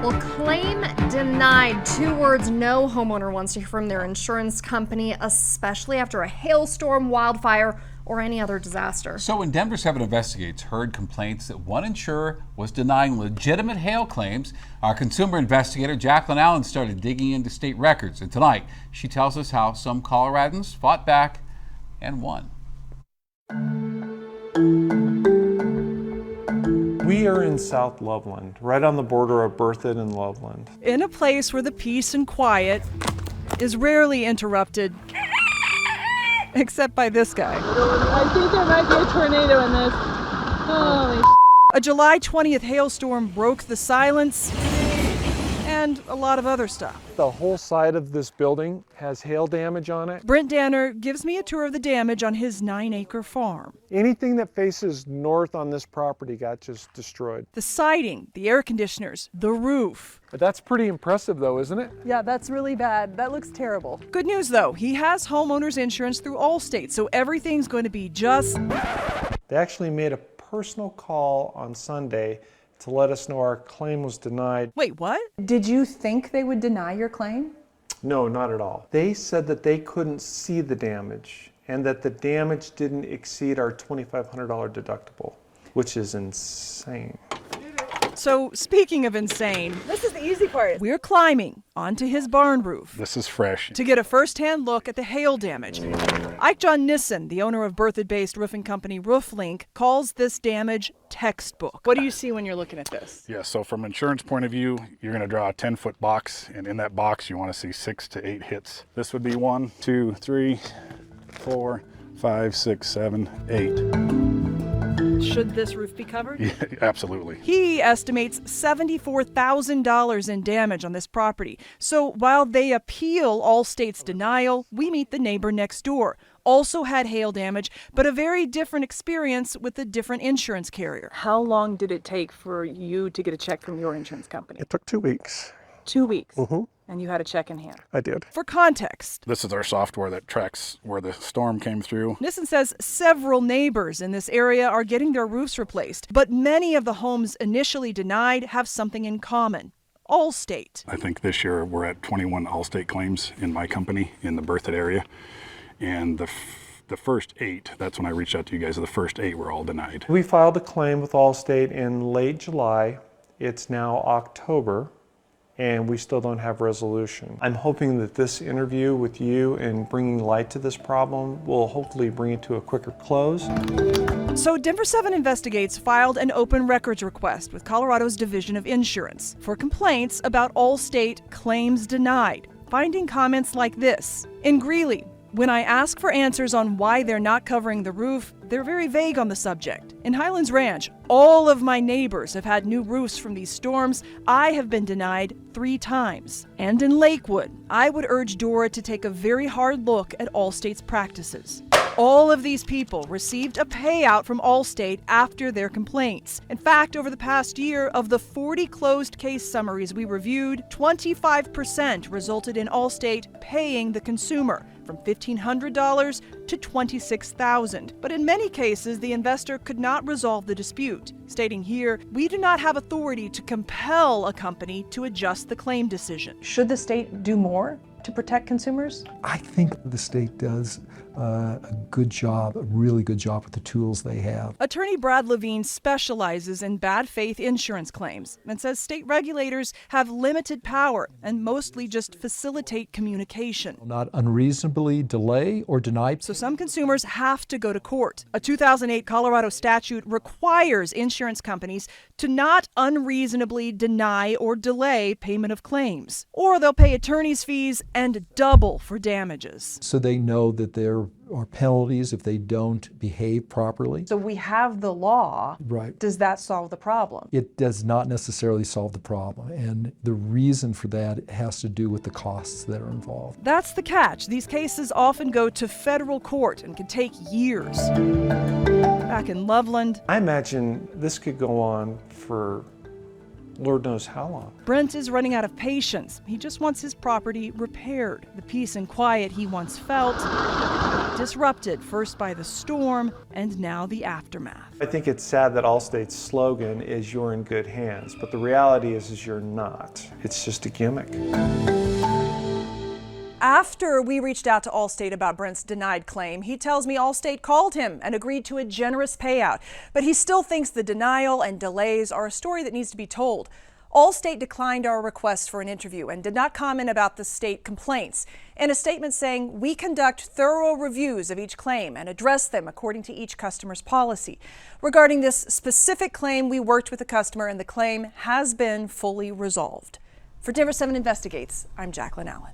Well, claim denied. 2 words no homeowner wants to hear from their insurance company, especially after a hailstorm, wildfire, or any other disaster. So when Denver7 Investigates heard complaints that one insurer was denying legitimate hail claims, our consumer investigator Jacqueline Allen started digging into state records. And tonight, she tells us how some Coloradans fought back and won. We are in South Loveland, right on the border of Berthoud and Loveland. In a place where the peace and quiet is rarely interrupted, except by this guy. I think there might be a tornado in this. Holy A July 20th hailstorm broke the silence and a lot of other stuff. The whole side of this building has hail damage on it. Brent Danner gives me a tour of the damage on his 9-acre farm. Anything that faces north on this property got just destroyed. The siding, the air conditioners, the roof. But that's pretty impressive though, isn't it? Yeah, that's really bad. That looks terrible. Good news though, he has homeowners insurance through Allstate, so everything's going to be just... They actually made a personal call on Sunday to let us know our claim was denied. Wait, what? Did you think they would deny your claim? No, not at all. They said that they couldn't see the damage and that the damage didn't exceed our $2,500 deductible, which is insane. So, speaking of insane, This is the easy part. we're climbing onto his barn roof This is fresh. to get a first-hand look at the hail damage. Ike John Nissen, the owner of Berthoud-based roofing company RoofLink, calls this damage textbook. What do you see when you're looking at this? Yeah, so from an insurance point of view, you're going to draw a 10-foot box, and in that box you want to see 6 to 8 hits. This would be 1, 2, 3, 4, 5, 6, 7, 8. Should this roof be covered? Yeah, absolutely. He estimates $74,000 in damage on this property. So while they appeal Allstate's denial, we meet the neighbor next door. Also had hail damage, but a very different experience with a different insurance carrier. How long did it take for you to get a check from your insurance company? It took 2 weeks. 2 weeks. Mm-hmm. And you had a check in hand. I did. For context, This is our software that tracks where the storm came through. Nissen says several neighbors in this area are getting their roofs replaced, but many of the homes initially denied have something in common. Allstate. I think this year we're at 21 Allstate claims in my company in the Berthoud area. And the first 8, that's when I reached out to you guys, the first 8 were all denied. We filed a claim with Allstate in late July. It's now October, and we still don't have resolution. I'm hoping that this interview with you and bringing light to this problem will hopefully bring it to a quicker close. So Denver7 Investigates filed an open records request with Colorado's Division of Insurance for complaints about Allstate claims denied, finding comments like this. In Greeley, when I ask for answers on why they're not covering the roof, they're very vague on the subject. In Highlands Ranch, all of my neighbors have had new roofs from these storms. I have been denied 3 times. And in Lakewood, I would urge Dora to take a very hard look at Allstate's practices. All of these people received a payout from Allstate after their complaints. In fact, over the past year, of the 40 closed case summaries we reviewed, 25% resulted in Allstate paying the consumer from $1,500 to $26,000. But in many cases, the investor could not resolve the dispute, stating here, "We do not have authority to compel a company to adjust the claim decision." Should the state do more to protect consumers? I think the state does a good job, a really good job with the tools they have. Attorney Brad Levine specializes in bad faith insurance claims and says state regulators have limited power and mostly just facilitate communication. Not unreasonably delay or deny. So some consumers have to go to court. A 2008 Colorado statute requires insurance companies to not unreasonably deny or delay payment of claims, or they'll pay attorney's fees and double for damages. So they know that there are penalties if they don't behave properly. So we have the law. Right. Does that solve the problem? It does not necessarily solve the problem, and the reason for that has to do with the costs that are involved. That's the catch. These cases often go to federal court and can take years. Back in Loveland, I imagine this could go on for Lord knows how long. Brent is running out of patience. He just wants his property repaired. The peace and quiet he once felt disrupted first by the storm and now the aftermath. I think it's sad that Allstate's slogan is "You're in good hands," but the reality is you're not. It's just a gimmick. After we reached out to Allstate about Brent's denied claim, he tells me Allstate called him and agreed to a generous payout. But he still thinks the denial and delays are a story that needs to be told. Allstate declined our request for an interview and did not comment about the state complaints. In a statement saying, "We conduct thorough reviews of each claim and address them according to each customer's policy. Regarding this specific claim, we worked with the customer and the claim has been fully resolved." For Denver7 Investigates, I'm Jacqueline Allen.